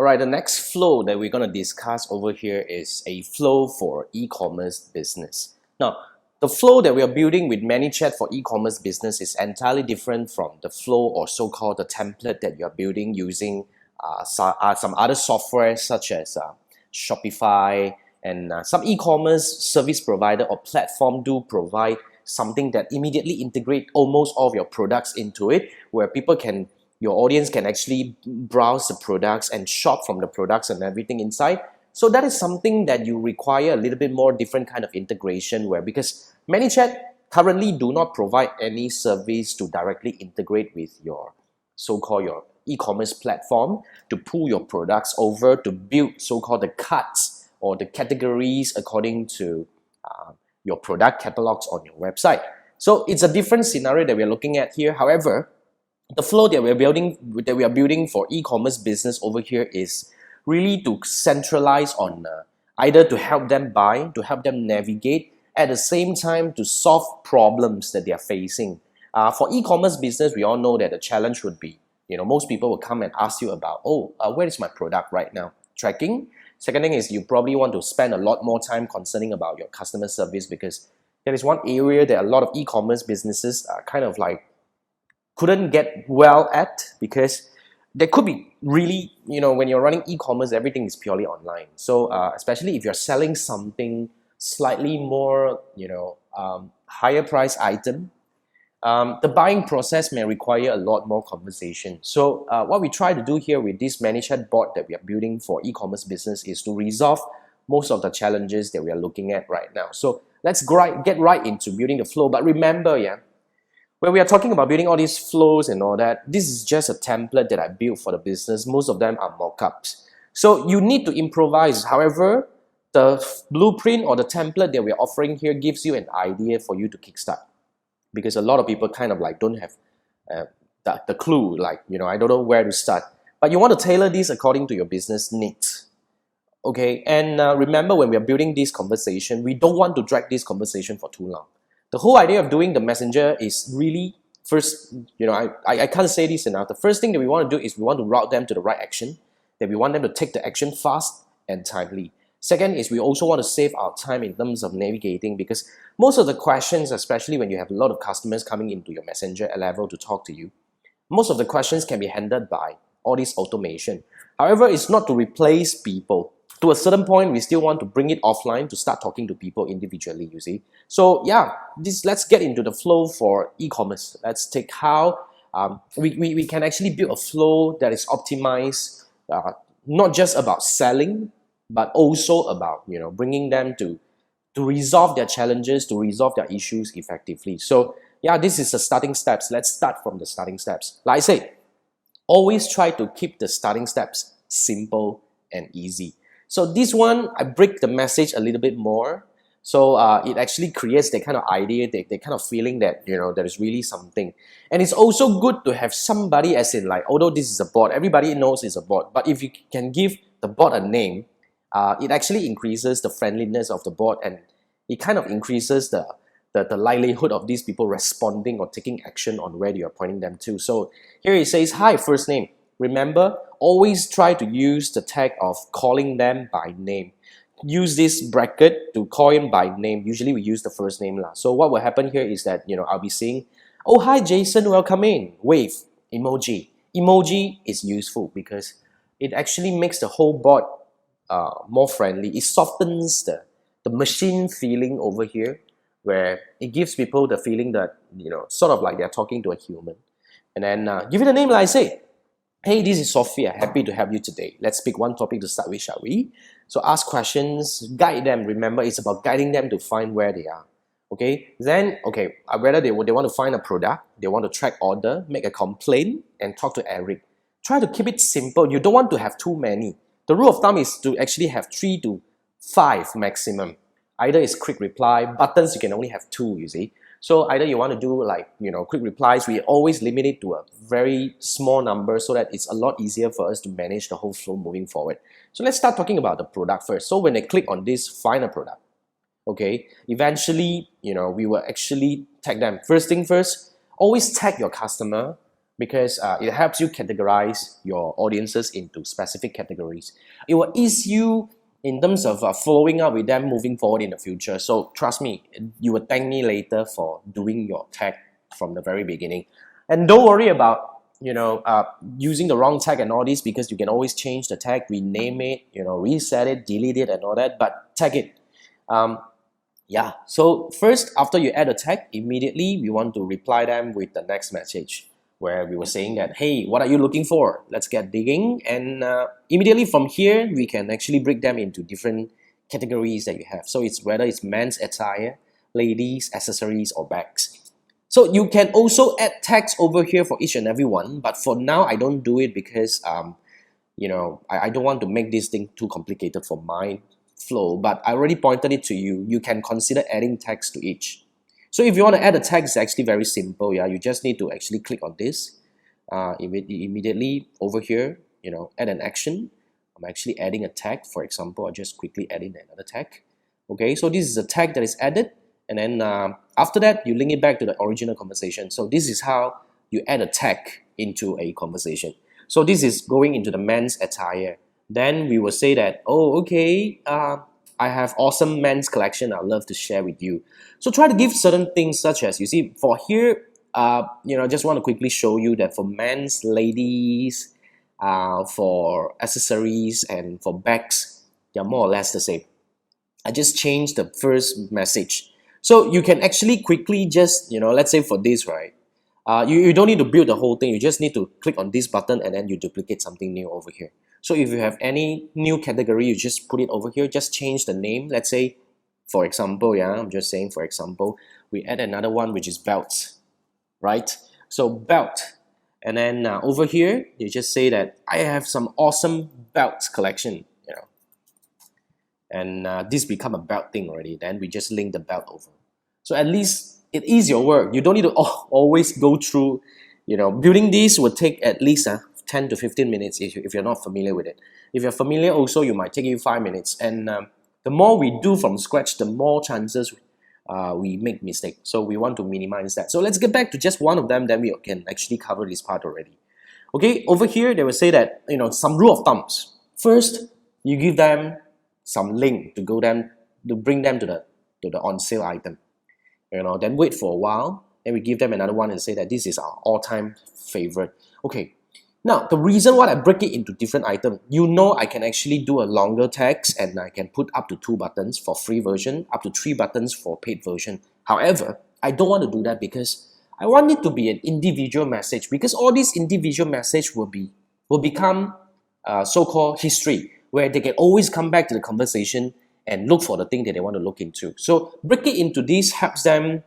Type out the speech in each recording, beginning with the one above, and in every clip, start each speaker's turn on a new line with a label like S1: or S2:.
S1: Alright, the next flow that we're going to discuss over here is a flow for e-commerce business. Now, the flow that we are building with ManyChat for e-commerce business is entirely different from the flow or so-called the template that you're building using some other software such as Shopify and some e-commerce service provider or platform do provide something that immediately integrate almost all of your products into it, where your audience can actually browse the products and shop from the products and everything inside. So that is something that you require a little bit more different kind of integration because ManyChat currently do not provide any service to directly integrate with your so-called your e-commerce platform to pull your products over to build so-called the carts or the categories according to your product catalogs on your website. So it's a different scenario that we're looking at here. However, the flow that we are building for e-commerce business over here is really to centralize on either to help them buy, to help them navigate, at the same time to solve problems that they are facing. For e-commerce business, we all know that the challenge would be, most people will come and ask you about, where is my product right now? Tracking. Second thing is you probably want to spend a lot more time concerning about your customer service, because there is one area that a lot of e-commerce businesses are kind of like couldn't get well at, because there could be really, when you're running e-commerce, everything is purely online. So especially if you're selling something slightly more, higher price item, the buying process may require a lot more conversation. So what we try to do here with this ManyChat bot that we are building for e-commerce business is to resolve most of the challenges that we are looking at right now. So let's get right into building the flow. But remember, when we are talking about building all these flows and all that, this is just a template that I built for the business. Most of them are mock-ups. So you need to improvise. However, the blueprint or the template that we're offering here gives you an idea for you to kickstart. Because a lot of people kind of like don't have the clue, I don't know where to start. But you want to tailor this according to your business needs. Okay, and remember, when we are building this conversation, we don't want to drag this conversation for too long. The whole idea of doing the messenger is really, first, I can't say this enough. The first thing that we want to do is we want to route them to the right action, that we want them to take the action fast and timely. Second is we also want to save our time in terms of navigating, because most of the questions, especially when you have a lot of customers coming into your messenger level to talk to you, most of the questions can be handled by all this automation. However, it's not to replace people. To a certain point, we still want to bring it offline to start talking to people individually, you see. So let's get into the flow for e-commerce. Let's take how we can actually build a flow that is optimized, not just about selling, but also about bringing them to resolve their challenges, to resolve their issues effectively. So this is the starting steps. Let's start from the starting steps. Like I say, always try to keep the starting steps simple and easy. So this one, I break the message a little bit more. So it actually creates that kind of idea, that kind of feeling that, there is really something. And it's also good to have somebody, as in although this is a bot, everybody knows it's a bot, but if you can give the bot a name, it actually increases the friendliness of the bot, and it kind of increases the likelihood of these people responding or taking action on where you are pointing them to. So here it says, hi, first name. Remember, always try to use the tag of calling them by name. Use this bracket to call him by name. Usually we use the first name. So what will happen here is that, I'll be saying, oh, hi, Jason, welcome in. Wave, emoji. Emoji is useful because it actually makes the whole bot more friendly. It softens the machine feeling over here, where it gives people the feeling that, sort of like they're talking to a human. And then give it a name, like I say. Hey, this is Sophia. Happy to have you today. Let's pick one topic to start with, shall we? So ask questions, guide them. Remember, it's about guiding them to find where they are. Okay? Then, whether they want to find a product, they want to track order, make a complaint, and talk to Eric. Try to keep it simple. You don't want to have too many. The rule of thumb is to actually have 3 to 5 maximum. Either it's quick reply, buttons you can only have 2, you see. So either you want to do quick replies, we always limit it to a very small number so that it's a lot easier for us to manage the whole flow moving forward. So let's start talking about the product first. So when they click on this, find a product. Okay, eventually, we will actually tag them. First thing first, always tag your customer because it helps you categorize your audiences into specific categories. It will ease you in terms of following up with them moving forward in the future. So trust me, you will thank me later for doing your tag from the very beginning. And don't worry about using the wrong tag and all this, because you can always change the tag, rename it, reset it, delete it and all that, but tag it. Yeah, so first, after you add a tag, immediately we want to reply them with the next message where we were saying that, hey, what are you looking for? Let's get digging. And immediately from here, we can actually break them into different categories that you have. So it's whether it's men's attire, ladies, accessories, or bags. So you can also add tags over here for each and every one, but for now, I don't do it because I don't want to make this thing too complicated for my flow, but I already pointed it to you. You can consider adding tags to each. So if you want to add a tag, it's actually very simple. Yeah, you just need to actually click on this. Immediately over here, add an action. I'm actually adding a tag. For example, I'll just quickly add in another tag. Okay, so this is a tag that is added, and then after that, you link it back to the original conversation. So this is how you add a tag into a conversation. So this is going into the men's attire. Then we will say that, oh, okay, I have awesome men's collection I'd love to share with you. So try to give certain things such as, you see, for here, just want to quickly show you that for men's, ladies, for accessories, and for bags, they're more or less the same. I just changed the first message. So you can actually quickly just, let's say for this, right? You don't need to build the whole thing. You just need to click on this button and then you duplicate something new over here. So if you have any new category, you just put it over here. Just change the name. Let's say, for example, I'm just saying, for example, we add another one, which is belts, right? So belt. And then over here, you just say that I have some awesome belts collection, and this become a belt thing already. Then we just link the belt over. So at least it is your work. You don't need to always go through, building this will take at least 10 to 15 minutes if you're not familiar with it. If you're familiar also, you might take you 5 minutes. And the more we do from scratch, the more chances we make mistakes. So we want to minimize that. So let's get back to just one of them, then we can actually cover this part already. Okay, over here, they will say that, some rule of thumbs. First, you give them some link to bring them to the on sale item. Then wait for a while, then we give them another one and say that this is our all-time favorite. Okay, now the reason why I break it into different items, I can actually do a longer text and I can put up to 2 buttons for free version, up to 3 buttons for paid version. However, I don't want to do that because I want it to be an individual message, because all these individual message will become so-called history, where they can always come back to the conversation and look for the thing that they want to look into. So break it into this helps them,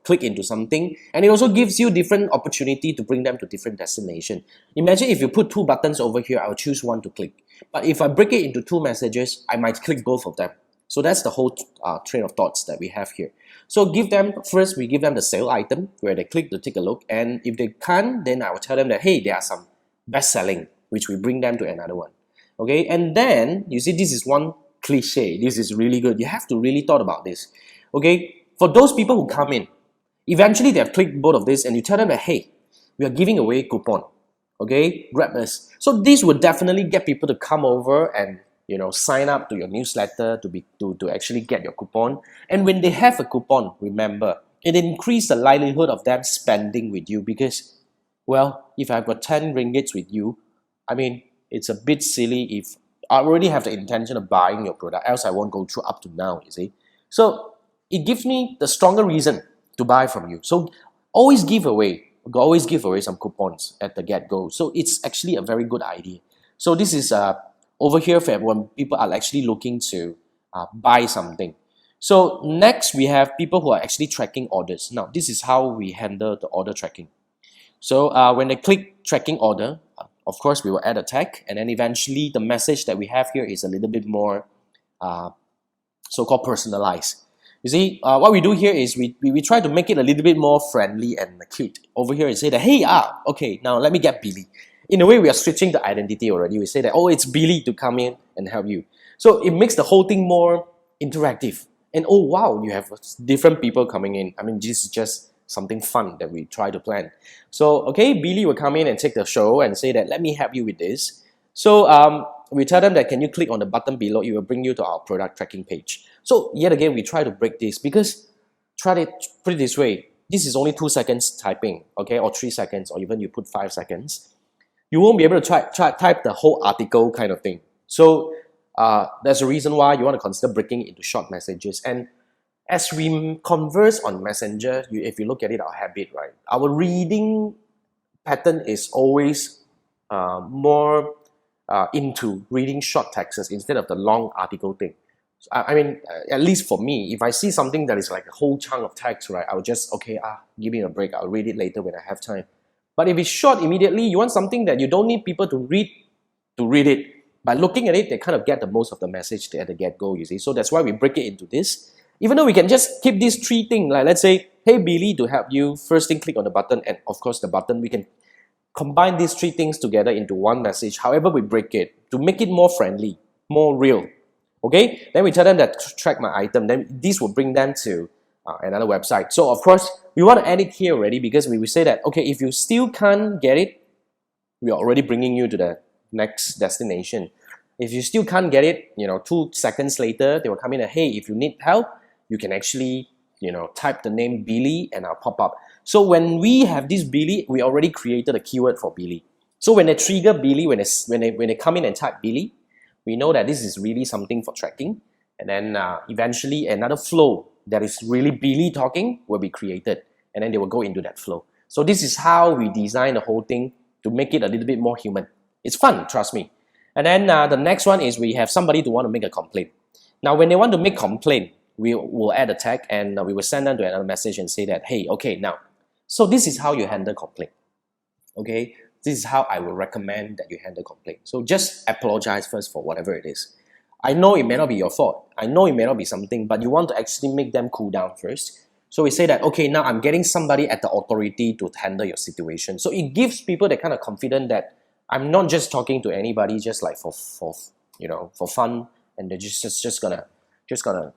S1: click into something, and it also gives you different opportunity to bring them to different destination. Imagine if you put 2 buttons over here, I'll choose one to click. But if I break it into 2 messages, I might click both of them. So that's the whole train of thoughts that we have here. So we give them the sale item where they click to take a look, and if they can't, then I will tell them that, hey, there are some best selling, which we bring them to another one. Okay, and then you see this is one cliche. This is really good. You have to really thought about this. Okay, for those people who come in, eventually they have clicked both of this, and you tell them that, hey, we are giving away coupon. Okay, grab this. So this would definitely get people to come over and sign up to your newsletter to actually get your coupon. And when they have a coupon, remember, it increases the likelihood of them spending with you, because, well, if I've got 10 ringgits with you, I mean, it's a bit silly if I already have the intention of buying your product, else I won't go through up to now, you see. So it gives me the stronger reason to buy from you. So always give away some coupons at the get-go. So it's actually a very good idea. So this is over here for when people are actually looking to buy something. So next we have people who are actually tracking orders. Now this is how we handle the order tracking. So when they click tracking order, of course we will add a tag, and then eventually the message that we have here is a little bit more so-called personalized. You see, what we do here is we try to make it a little bit more friendly and cute. Over here, we say that, hey, okay, now let me get Billy. In a way, we are switching the identity already. We say that, oh, it's Billy to come in and help you. So it makes the whole thing more interactive. And oh, wow, you have different people coming in. I mean, this is just something fun that we try to plan. So, okay, Billy will come in and take the show and say that, let me help you with this. So we tell them that, can you click on the button below, it will bring you to our product tracking page. So yet again, we try to break this because, put it this way, this is only 2 seconds typing, okay, or 3 seconds, or even you put 5 seconds. You won't be able to type the whole article kind of thing. So there's a reason why you want to consider breaking it into short messages. And as we converse on Messenger, if you look at it, our habit, right? Our reading pattern is always more into reading short texts instead of the long article thing. So, I mean, at least for me, if I see something that is like a whole chunk of text, right, I will just, okay, give me a break. I'll read it later when I have time. But if it's short immediately, you want something that you don't need people to read it. By looking at it, they kind of get the most of the message at the get-go, you see. So that's why we break it into this. Even though we can just keep these 3 things, like let's say, hey Billy, to help you, first thing, click on the button, and of course the button, we can combine these 3 things together into one message. However, we break it to make it more friendly, more real. Okay, then we tell them that track my item, then this will bring them to another website. So of course, we want to end it here already, because we will say that, okay, if you still can't get it, we are already bringing you to the next destination. If you still can't get it, 2 seconds later, they will come in and, hey, if you need help, you can actually, type the name Billy and I'll pop up. So when we have this Billy, we already created a keyword for Billy. So when they trigger Billy, when they come in and type Billy, we know that this is really something for tracking. And then eventually another flow that is really Billy talking will be created. And then they will go into that flow. So this is how we design the whole thing to make it a little bit more human. It's fun, trust me. And then the next one is we have somebody to want to make a complaint. Now, when they want to make complaint, we will add a tag and we will send them to another message and say that, hey, okay, now, so this is how you handle complaint. Okay, this is how I will recommend that you handle complaint. So just apologize first for whatever it is. I know it may not be your fault. I know it may not be something, but you want to actually make them cool down first. So we say that, okay, now I'm getting somebody at the authority to handle your situation. So it gives people that kind of confidence that I'm not just talking to anybody just like for fun, and they're just gonna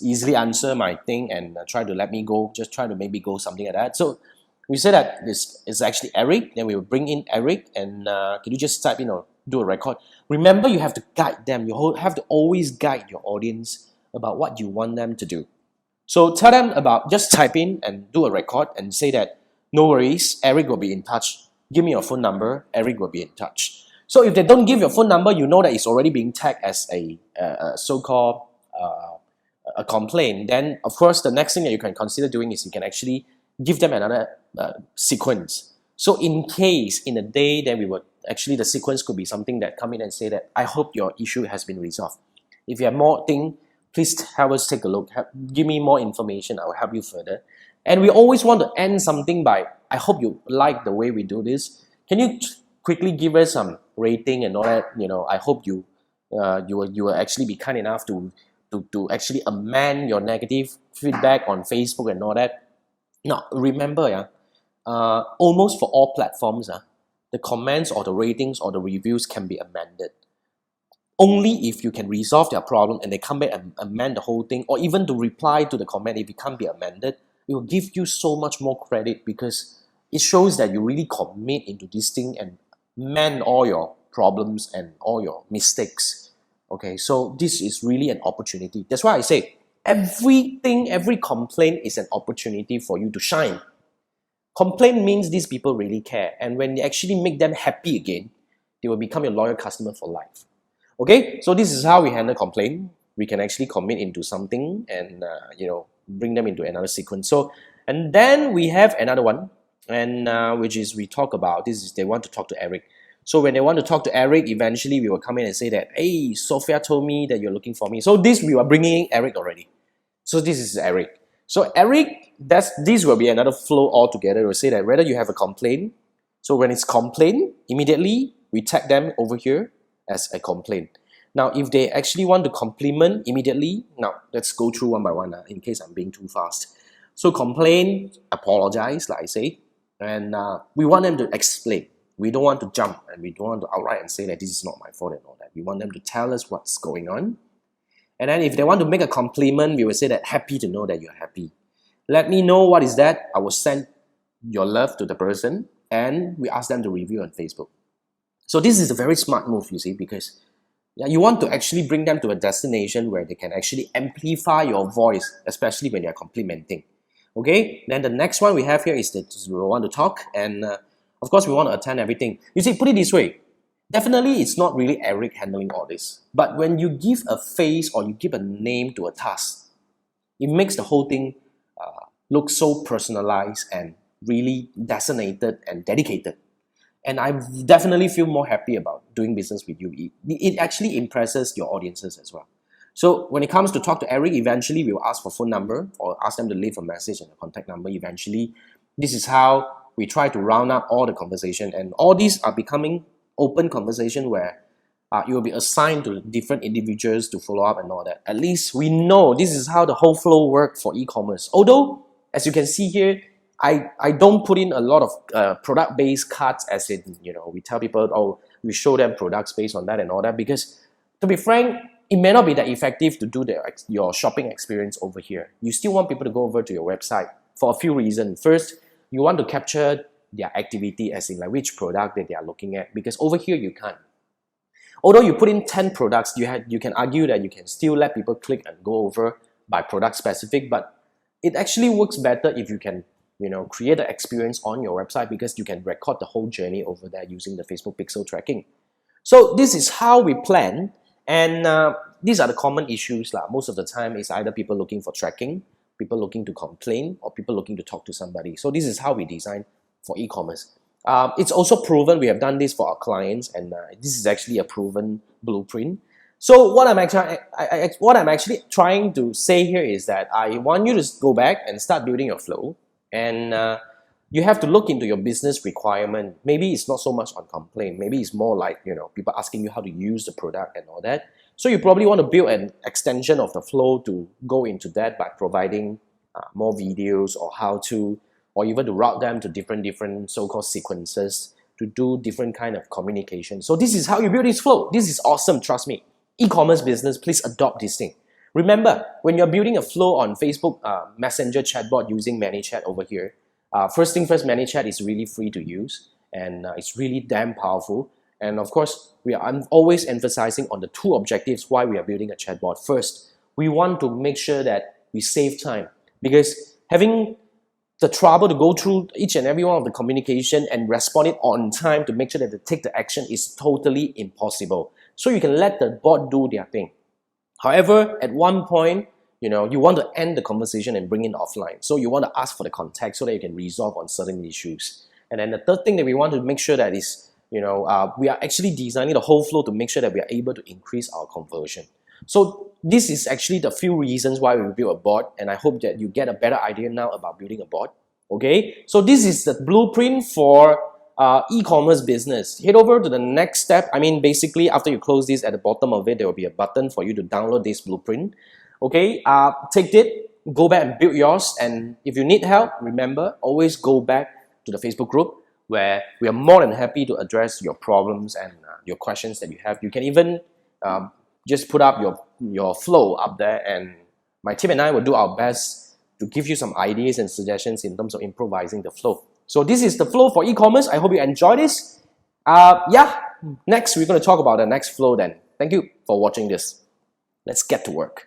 S1: easily answer my thing and try to let me go, just try to maybe go, something like that. So we say that this is actually Eric, then we will bring in Eric, and can you just type, do a record. Remember, you have to guide them. You have to always guide your audience about what you want them to do. So tell them about, just type in and do a record and say that, no worries, Eric will be in touch. Give me your phone number, Eric will be in touch. So if they don't give your phone number, you know that it's already being tagged as a so-called a complaint. Then, of course, the next thing that you can consider doing is you can actually give them another sequence. So in case, in a day, then the sequence could be something that come in and say that, I hope your issue has been resolved. If you have more thing, please help us take a look. Give me more information, I will help you further. And we always want to end something by, I hope you like the way we do this. Can you quickly give us some rating and all that? I hope you will actually be kind enough to actually amend your negative feedback on Facebook and all that. Now, remember, almost for all platforms, the comments or the ratings or the reviews can be amended. Only if you can resolve their problem and they come back and amend the whole thing, or even to reply to the comment if it can't be amended, it will give you so much more credit, because it shows that you really commit into this thing and mend all your problems and all your mistakes. Okay, so this is really an opportunity. That's why I say every complaint is an opportunity for you to shine. Complaint means these people really care, and when you actually make them happy again, they will become your loyal customer for life. Okay, so this is how we handle complaint. We can actually commit into something and bring them into another sequence. So, and then we have another one, and which is we talk about, this is they want to talk to Eric. So when they want to talk to Eric, eventually we will come in and say that, hey, Sophia told me that you're looking for me. So this, we are bringing in Eric already. So this is Eric. So Eric, this will be another flow altogether. We'll say that whether you have a complaint, so when it's complaint, immediately we tag them over here as a complaint. Now, if they actually want to compliment immediately, now let's go through one by one in case I'm being too fast. So complain, apologize, like I say, and we want them to explain. We don't want to jump and we don't want to outright and say that this is not my fault and all that. We want them to tell us what's going on. And then if they want to make a compliment, we will say that happy to know that you're happy. Let me know what is that. I will send your love to the person and we ask them to review on Facebook. So this is a very smart move, you see, because you want to actually bring them to a destination where they can actually amplify your voice, especially when you're complimenting. Okay, then the next one we have here is that we want to talk, and of course we want to attend everything. You see, put it this way, definitely it's not really Eric handling all this, but when you give a face or you give a name to a task, it makes the whole thing look so personalized and really designated and dedicated. And I definitely feel more happy about doing business with you. It actually impresses your audiences as well. So when it comes to talk to Eric, eventually we will ask for phone number or ask them to leave a message and a contact number. Eventually, this is how we try to round up all the conversation. And all these are becoming open conversation where you will be assigned to different individuals to follow up and all that. At least we know this is how the whole flow works for e-commerce. Although, as you can see here, I don't put in a lot of product-based cards, as in, we tell people, oh, we show them products based on that and all that, because to be frank, it may not be that effective to do your shopping experience over here. You still want people to go over to your website for a few reasons. First, you want to capture their activity, as in like which product that they are looking at, because over here you can't. Although you put in 10 products, you can argue that you can still let people click and go over by product specific, but it actually works better if you can create an experience on your website, because you can record the whole journey over there using the Facebook pixel tracking. So this is how we plan, and these are the common issues. Most of the time, it's either people looking for tracking, people looking to complain, or people looking to talk to somebody. So this is how we design for e-commerce. It's also proven. We have done this for our clients, and this is actually a proven blueprint. So what I'm actually trying to say here is that I want you to go back and start building your flow. And you have to look into your business requirement. Maybe it's not so much on complaint. Maybe it's more like, people asking you how to use the product and all that. So you probably want to build an extension of the flow to go into that by providing more videos or how to, or even to route them to different so-called sequences to do different kind of communication. So this is how you build this flow. This is awesome, trust me. E-commerce business, please adopt this thing. Remember, when you're building a flow on Facebook Messenger chatbot using ManyChat over here, first thing first, ManyChat is really free to use, and it's really damn powerful. And of course, I'm always emphasizing on the two objectives why we are building a chatbot. First, we want to make sure that we save time, because having the trouble to go through each and every one of the communication and respond it on time to make sure that they take the action is totally impossible. So you can let the bot do their thing. However, at one point, you want to end the conversation and bring it offline. So you want to ask for the context so that you can resolve on certain issues. And then the third thing that we want to make sure that is, we are actually designing the whole flow to make sure that we are able to increase our conversion. So this is actually the few reasons why we build a bot, and I hope that you get a better idea now about building a bot. Okay, so this is the blueprint for e-commerce business. Head over to the next step. Basically, after you close this, at the bottom of it, there will be a button for you to download this blueprint. Okay, take it, go back and build yours. And if you need help, remember, always go back to the Facebook group, where we are more than happy to address your problems and your questions that you have. You can even just put up your flow up there, and my team and I will do our best to give you some ideas and suggestions in terms of improvising the flow. So this is the flow for e-commerce. I hope you enjoy this. Next we're going to talk about the next flow then. Thank you for watching this. Let's get to work.